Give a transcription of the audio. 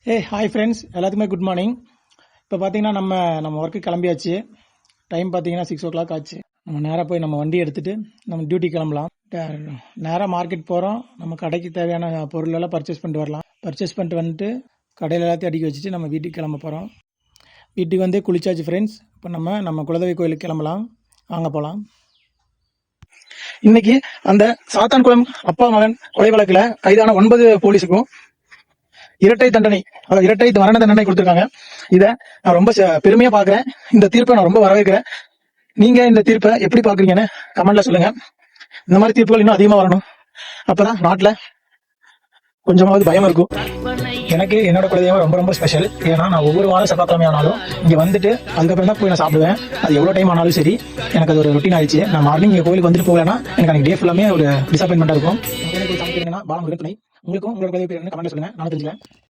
Hi friends, எல்லாத்துக்குமே good morning. இப்போ பார்த்தீங்கன்னா நம்ம ஒர்க்கு கிளம்பியாச்சு. டைம் பார்த்தீங்கன்னா 6 o'clock ஆச்சு. நம்ம நேராக போய் நம்ம வண்டி எடுத்துகிட்டு நம்ம டியூட்டி கிளம்பலாம். நேராக மார்க்கெட் போகிறோம். நம்ம கடைக்கு தேவையான பொருள் எல்லாம் பர்ச்சேஸ் பண்ணிட்டு வரலாம். பர்ச்சேஸ் பண்ணிட்டு வந்துட்டு கடையில் எல்லாத்தையும் அடுக்கி வச்சுட்டு நம்ம வீட்டுக்கு கிளம்ப போகிறோம். வீட்டுக்கு வந்து குளிச்சாச்சு ஃப்ரெண்ட்ஸ். இப்போ நம்ம குலதெய்வ கோயிலுக்கு கிளம்பலாம். வாங்க போகலாம். இன்னைக்கு அந்த சாத்தான்குளம் அப்பா மகன் கொலை வழக்கில் கைதான 9 போலீஸுக்கும் இரட்டை தண்டனை, இரட்டை மரண தண்டனை கொடுத்திருக்காங்க. இதை நான் ரொம்ப பெருமையா பாக்குறேன். இந்த தீர்ப்பை நான் ரொம்ப வரவேற்கிறேன். நீங்க இந்த தீர்ப்பை எப்படி பாக்குறீங்கன்னு கமெண்ட்ல சொல்லுங்க. இந்த மாதிரி தீர்ப்புகள் இன்னும் அதிகமா வரணும். அப்பதான் நாட்டுல கொஞ்சமாவது பயம் இருக்கும். எனக்கு என்னோட குலதெய்வம் ரொம்ப ரொம்ப ஸ்பெஷல். ஏன்னா நான் ஒவ்வொரு வாரம் செவ்வாய்க்கிழமை ஆனாலும் இங்க வந்துட்டு அதுக்கப்புறம் தான் போய் நான் சாப்பிடுவேன். அது எவ்வளவு டைம் ஆனாலும் சரி, எனக்கு அது ஒரு ரொட்டீன் ஆயிடுச்சு. நான் மார்னிங் இங்க கோயிலுக்கு வந்துட்டு போகலன்னா எனக்கு அன்னைக்கு டே ஃபுல்லாமே ஒரு டிசப்பாயின்மெண்டா இருக்கும். பாலமுருகன் துணை. உங்களுக்கும் உங்களோட குலதெய்வ பேர் என்ன கமெண்ட்ல சொல்லுங்க, நானும் தெரிஞ்சுக்கிறேன்.